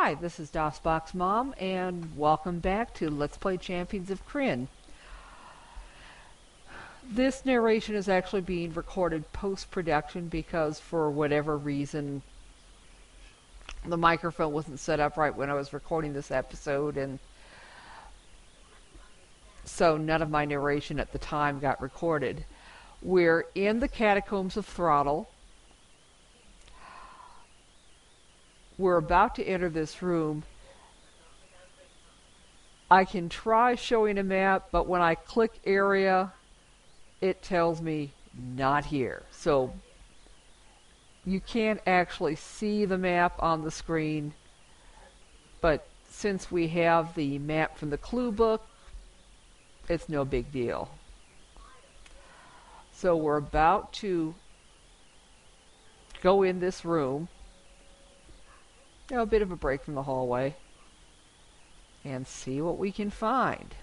Hi, this is DOSBox Mom, and welcome back to Let's Play Champions of Krynn. This narration is actually being recorded post-production because for whatever reason the microphone wasn't set up right when I was recording this episode, and so none of my narration at the time got recorded. We're in the Catacombs of Throttle. We're about to enter this room. I can try showing a map, but when I click area, it tells me not here. So you can't actually see the map on the screen, but since we have the map from the clue book, it's no big deal. So we're about to go in this room. A bit of a break from the hallway, and see what we can find.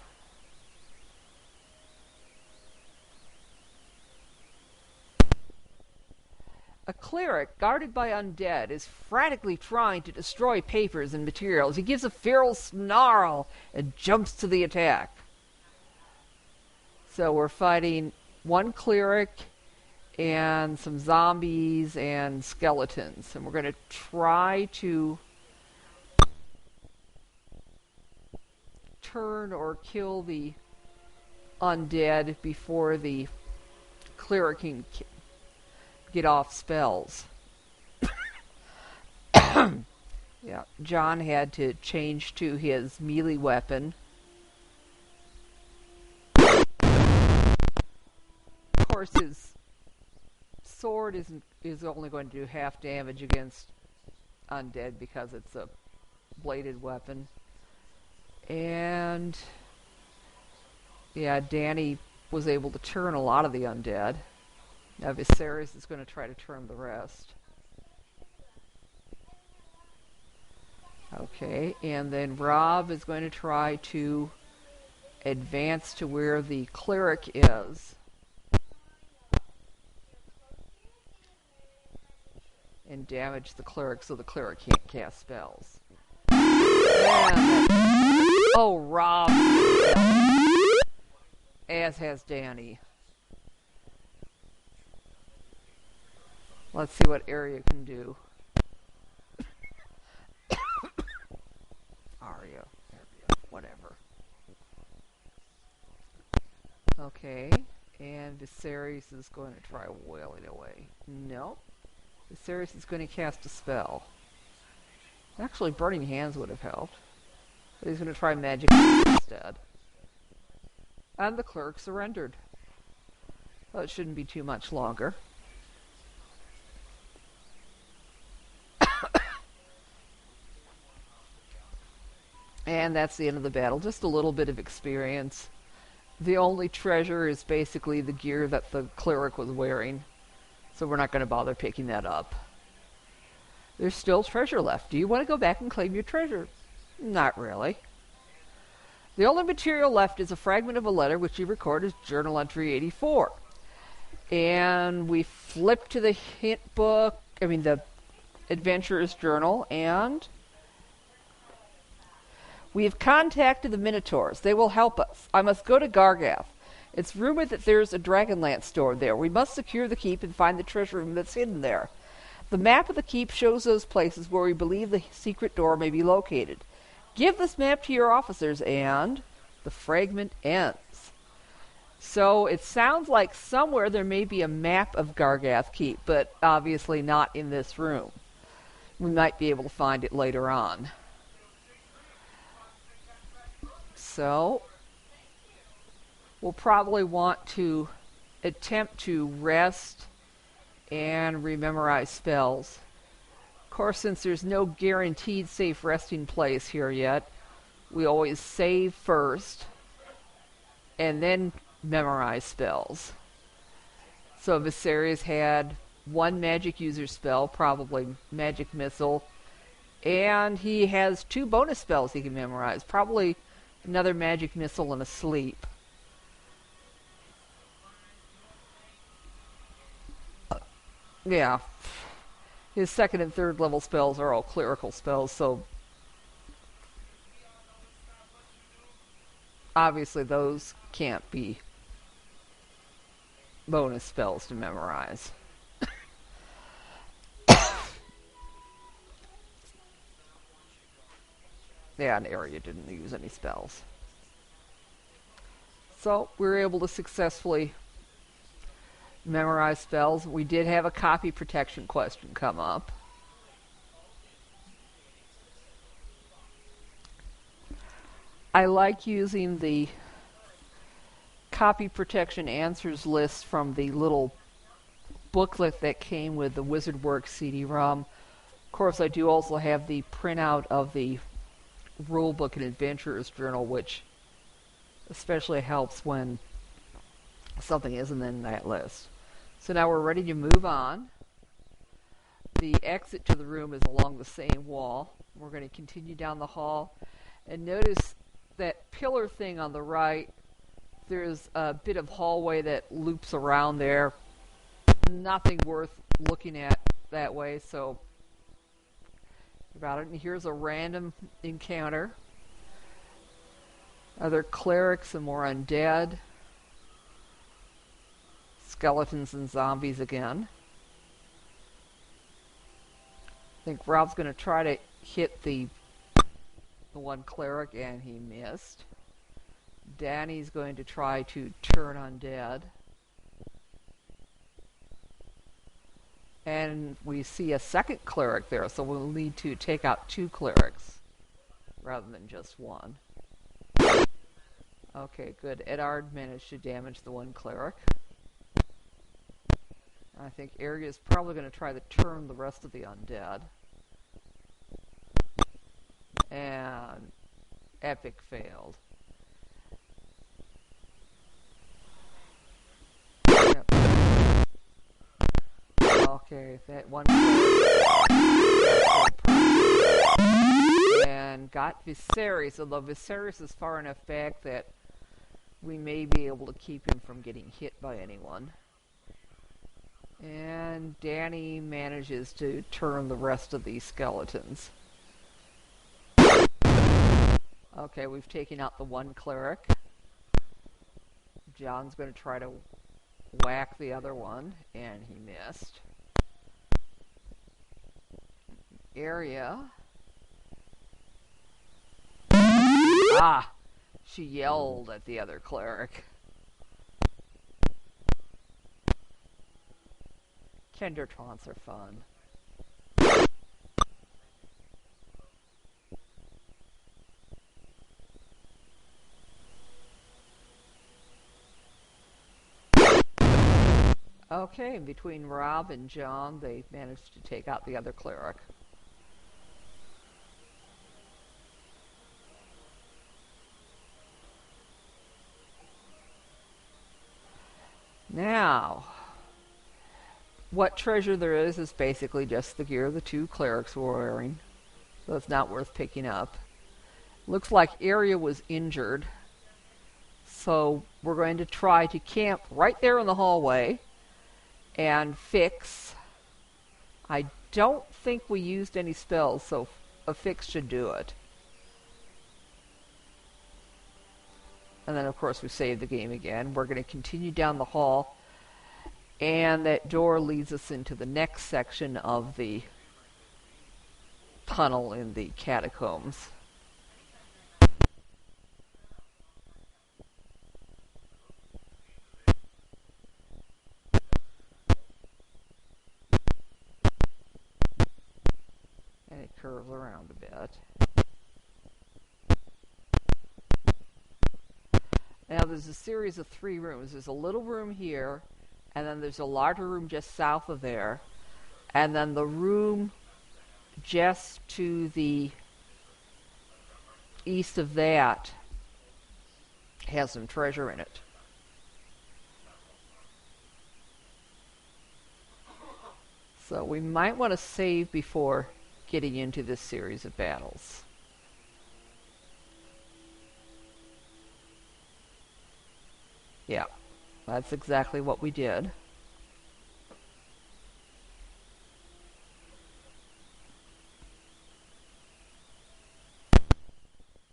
A cleric guarded by undead is frantically trying to destroy papers and materials. He gives a feral snarl and jumps to the attack. So we're fighting one cleric and some zombies and skeletons, and we're going to try to turn or kill the undead before the cleric can get off spells. Yeah, John had to change to his melee weapon. Of course, his sword is only going to do half damage against undead because it's a bladed weapon. And yeah, Danny was able to turn a lot of the undead. Now Viserys is going to try to turn the rest. Okay, and then Rob is going to try to advance to where the cleric is and damage the cleric so the cleric can't cast spells. And, oh, Rob! As has Danny. Let's see what area can do. Aria. Whatever. Okay. And Viserys is going to try wailing away. Nope. Viserys is going to cast a spell. Actually, Burning Hands would have helped. But he's going to try Magic instead. And the cleric surrendered. Well, it shouldn't be too much longer. And that's the end of the battle. Just a little bit of experience. The only treasure is basically the gear that the cleric was wearing. So we're not going to bother picking that up. There's still treasure left. Do you want to go back and claim your treasure? Not really. The only material left is a fragment of a letter which you record as Journal Entry 84. And we flip to the hint book, the Adventurer's Journal, and we have contacted the Minotaurs. They will help us. I must go to Gargath. It's rumored that there's a Dragonlance store there. We must secure the keep and find the treasure room that's hidden there. The map of the keep shows those places where we believe the secret door may be located. Give this map to your officers, and the fragment ends. So it sounds like somewhere there may be a map of Gargath Keep, but obviously not in this room. We might be able to find it later on. So we'll probably want to attempt to rest and rememorize spells. Of course, since there's no guaranteed safe resting place here yet, we always save first and then memorize spells. So Viserys had one magic user spell, probably Magic Missile, and he has 2 bonus spells he can memorize, probably another Magic Missile and a Sleep. Yeah. His second and third level spells are all clerical spells, so obviously those can't be bonus spells to memorize. Yeah, and Area didn't use any spells. So we were able to successfully memorize spells. We did have a copy protection question come up. I like using the copy protection answers list from the little booklet that came with the Wizardworks CD-ROM. Of course, I do also have the printout of the Rulebook and Adventurer's Journal, which especially helps when something isn't in that list. So now we're ready to move on. The exit to the room is along the same wall. We're going to continue down the hall. And notice that pillar thing on the right, there's a bit of hallway that loops around there. Nothing worth looking at that way, so about it. And here's a random encounter. Other clerics and more undead. Skeletons and zombies again. I think Rob's going to try to hit the one cleric, and he missed. Danny's going to try to turn undead. And we see a second cleric there, so we'll need to take out 2 clerics rather than just one. Okay, good. Edard managed to damage the one cleric. I think Area is probably going to try to turn the rest of the undead. And Epic failed. Yep. Okay, that one and got Viserys, although Viserys is far enough back that we may be able to keep him from getting hit by anyone. And Danny manages to turn the rest of these skeletons. Okay, we've taken out the one cleric. John's going to try to whack the other one, and he missed. Area. Ah! She yelled at the other cleric. Kender taunts are fun. Okay, between Rob and John, they managed to take out the other cleric. Now, what treasure there is basically just the gear the 2 clerics were wearing, so it's not worth picking up. Looks like Area was injured, so we're going to try to camp right there in the hallway and fix. I don't think we used any spells, so a fix should do it. And then, of course, we save the game again. We're going to continue down the hall, and that door leads us into the next section of the tunnel in the Catacombs. And it curves around a bit. Now there's a series of 3 rooms. There's a little room here, and then there's a larger room just south of there, and then the room just to the east of that has some treasure in it. So we might want to save before getting into this series of battles. Yeah, that's exactly what we did.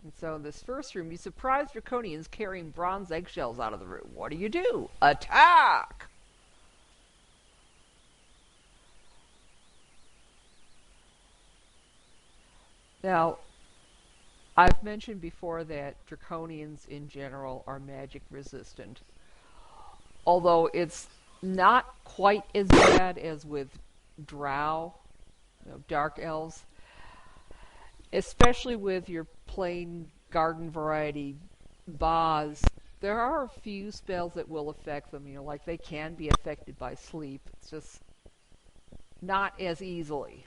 And So in this first room, you surprise Draconians carrying bronze eggshells out of the room. What do? Attack! Now, I've mentioned before that Draconians in general are magic resistant. Although it's not quite as bad as with Drow, dark elves. Especially with your plain garden variety Baz, there are a few spells that will affect them. Like they can be affected by sleep. It's just not as easily.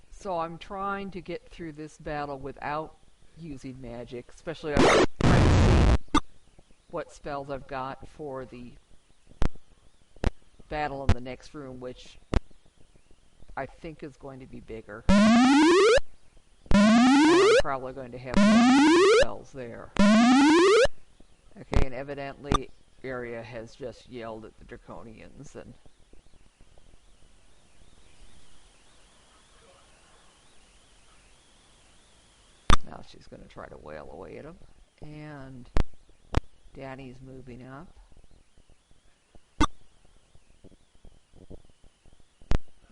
So I'm trying to get through this battle without using magic, especially I'm trying to see what spells I've got for the battle in the next room, which I think is going to be bigger. And I'm probably going to have more spells there. Okay, and evidently Area has just yelled at the Draconians, and now she's going to try to wail away at him. And Danny's moving up.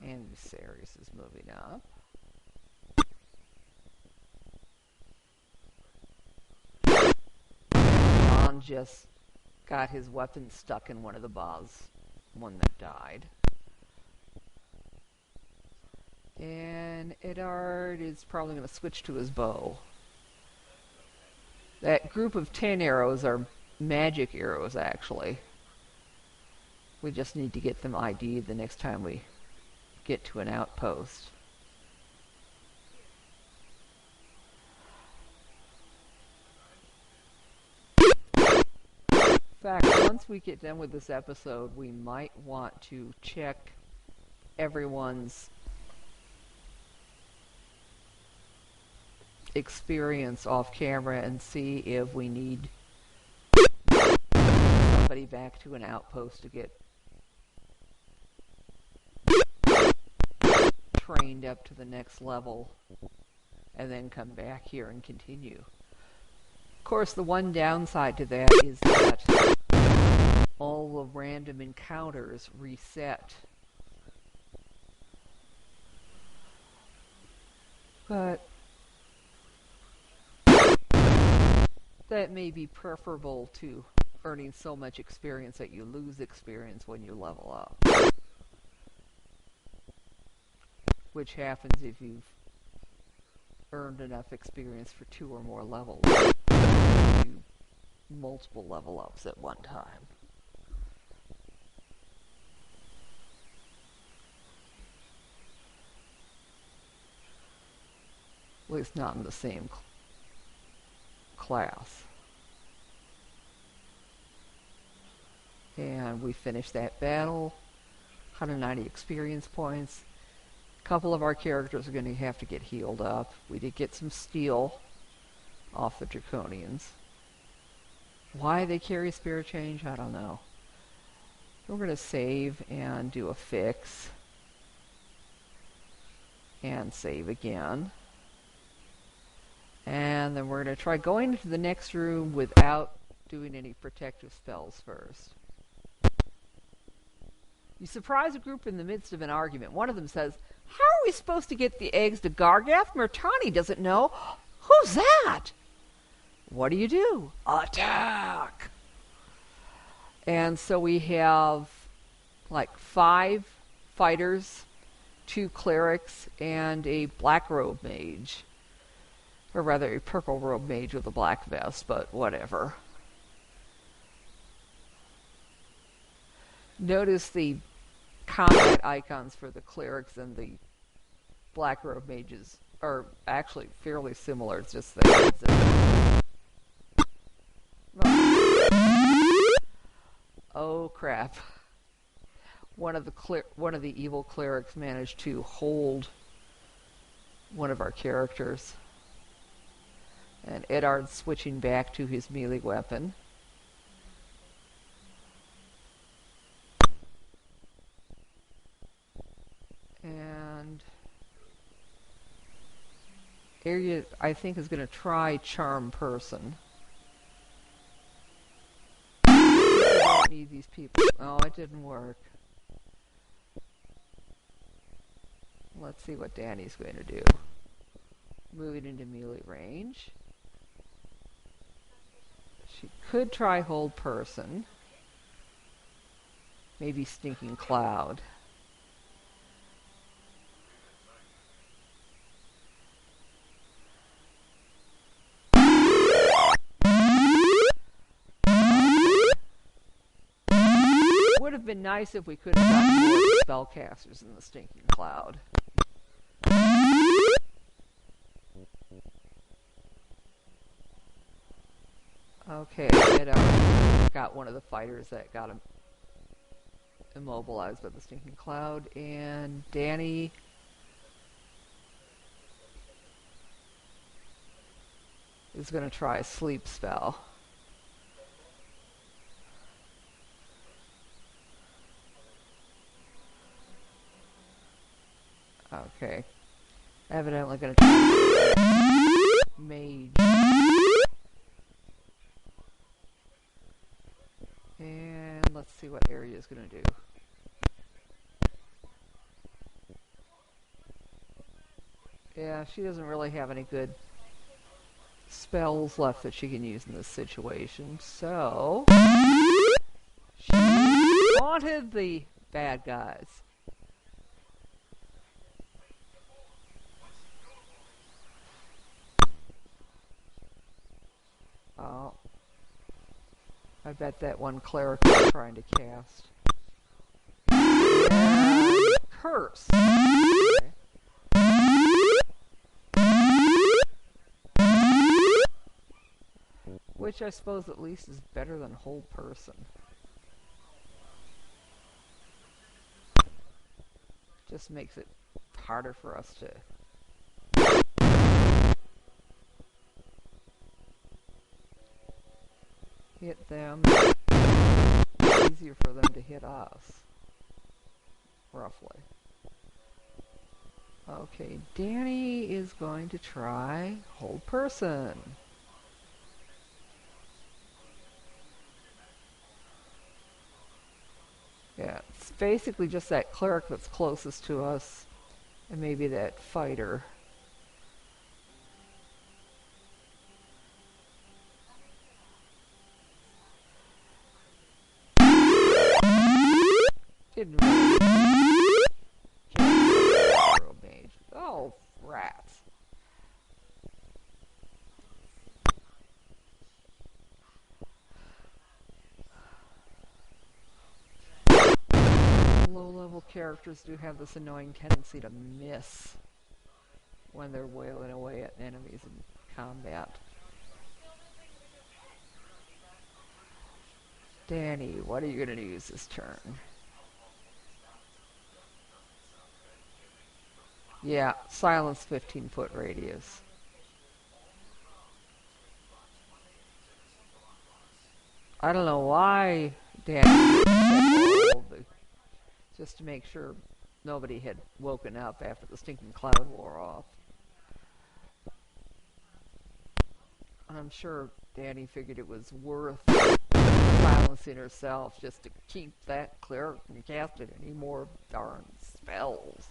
And Viserys is moving up. Ron just got his weapon stuck in one of the Baz, one that died. And Eddard is probably going to switch to his bow. That group of 10 arrows are magic arrows, actually. We just need to get them ID'd the next time we get to an outpost. In fact, once we get done with this episode, we might want to check everyone's experience off camera and see if we need somebody back to an outpost to get trained up to the next level and then come back here and continue. Of course, the one downside to that is that all the random encounters reset. But that may be preferable to earning so much experience that you lose experience when you level up. Which happens if you've earned enough experience for 2 or more levels. You do multiple level ups at one time. At least not in the same class. And we finished that battle. 190 experience points. A couple of our characters are going to have to get healed up. We did get some steel off the Draconians. Why they carry Spirit Change, I don't know. We're going to save and do a fix. And save again. And then we're going to try going into the next room without doing any protective spells first. You surprise a group in the midst of an argument. One of them says, "How are we supposed to get the eggs to Gargath? Murtani doesn't know." "Who's that?" What do? Attack! And so we have like 5 fighters, 2 clerics, and a black robe mage. Or rather, a purple robe mage with a black vest, but whatever. Notice the combat icons for the clerics and the black robe mages are actually fairly similar. It's just the heads Oh crap. One of the evil clerics managed to hold one of our characters. And Eddard's switching back to his melee weapon. And area I think is going to try charm person. I don't need these people. Oh, it didn't work. Let's see what Danny's going to do. Moving into melee range. She could try hold person. Maybe stinking cloud. Would have been nice if we could have gotten more spellcasters in the stinking cloud. Okay, it got one of the fighters that got him immobilized by the stinking cloud, and Danny is going to try a sleep spell. Okay, evidently going to try mage. And let's see what area is going to do. Yeah, she doesn't really have any good spells left that she can use in this situation, so she taunted the bad guys. Oh, I bet that one cleric is trying to cast. And curse. Okay. Which I suppose at least is better than hold person. Just makes it harder for us to hit them. It's easier for them to hit us, roughly. Okay, Danny is going to try hold person. Yeah, it's basically just that cleric that's closest to us, and maybe that fighter. Didn't really kill mage. Oh, rats. Low-level characters do have this annoying tendency to miss when they're wailing away at enemies in combat. Danny, what are you going to use this turn? Yeah, silence 15-foot radius. I don't know why Danny just to make sure nobody had woken up after the stinking cloud wore off. And I'm sure Danny figured it was worth silencing herself just to keep that cleric from casting any more darn spells.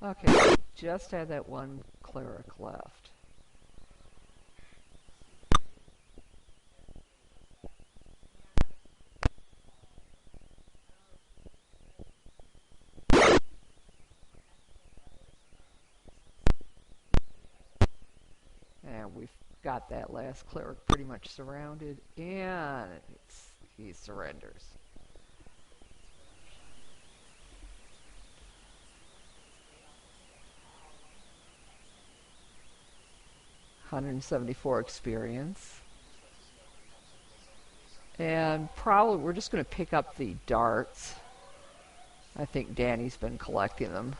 Okay, just had that one cleric left. And we've got that last cleric pretty much surrounded, and he surrenders. $174 experience. And probably we're just going to pick up the darts. I think Danny's been collecting them.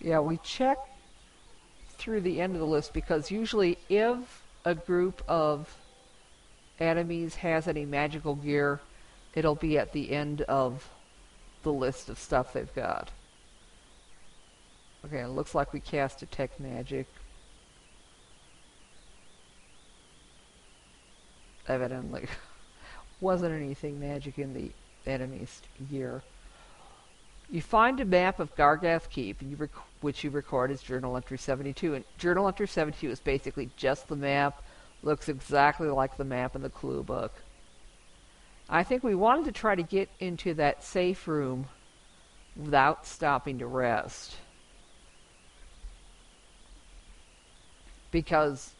Yeah, we check through the end of the list because usually if a group of enemies has any magical gear, it'll be at the end of the list of stuff they've got. Okay, it looks like we cast Detect Magic. Evidently wasn't anything magic in the enemy's gear. You find a map of Gargath Keep, which you record as Journal Entry 72. And Journal Entry 72 is basically just the map. Looks exactly like the map in the clue book. I think we wanted to try to get into that safe room without stopping to rest. Because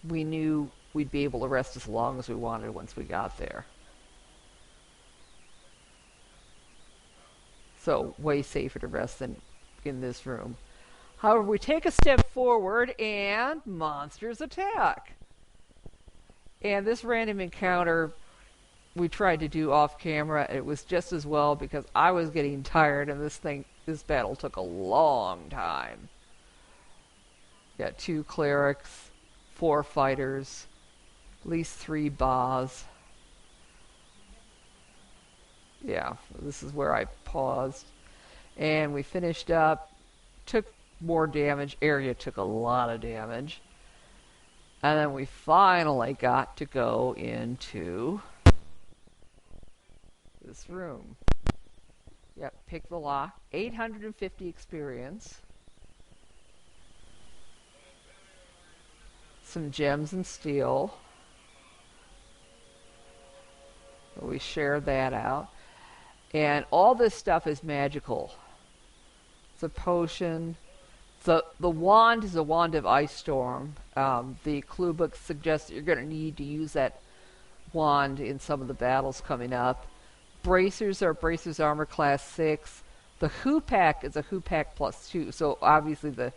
we knew we'd be able to rest as long as we wanted once we got there. So, way safer to rest than in this room. However, we take a step forward and monsters attack. And this random encounter we tried to do off camera. It was just as well because I was getting tired and this battle took a long time. Got 2 clerics, 4 fighters, at least 3 Bas. Yeah, this is where I paused. And we finished up, took more damage. Area took a lot of damage. And then we finally got to go into this room. Yep, pick the lock. 850 experience. Some gems and steel. So we share that out. And all this stuff is magical. It's a potion. The wand is a wand of Ice Storm. The clue book suggests that you're going to need to use that wand in some of the battles coming up. Bracers are Bracers Armor Class 6. The Hoopak is a Hoopak plus 2. So obviously the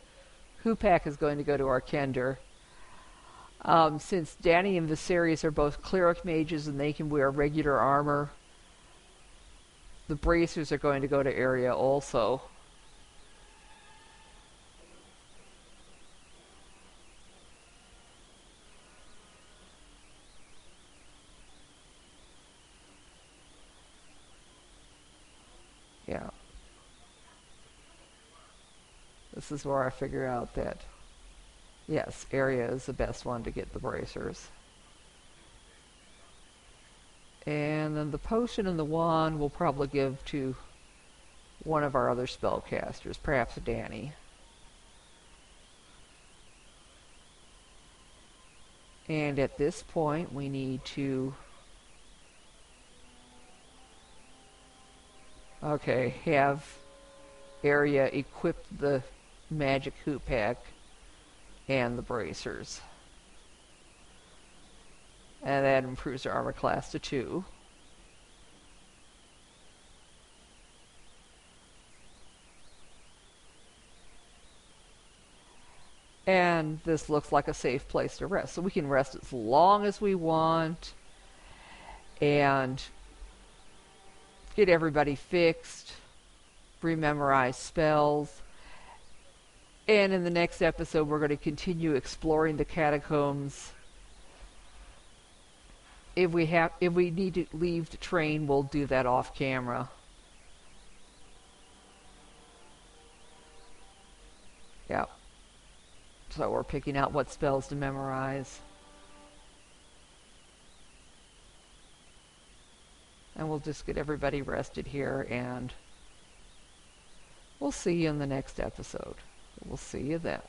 Hoopak is going to go to our Kender. Since Danny and Viserys are both cleric mages and they can wear regular armor, the bracers are going to go to Area also. Yeah. This is where I figure out that, yes, Area is the best one to get the bracers. And then the potion and the wand we'll probably give to one of our other spellcasters, perhaps Danny. And at this point we need to have Area equip the magic Hoopak and the bracers. And that improves our armor class to 2. And this looks like a safe place to rest. So we can rest as long as we want and get everybody fixed, rememorize spells. And in the next episode we're going to continue exploring the catacombs. If we need to leave to train, we'll do that off camera. Yeah. So we're picking out what spells to memorize. And we'll just get everybody rested here, and we'll see you in the next episode. We'll see you then.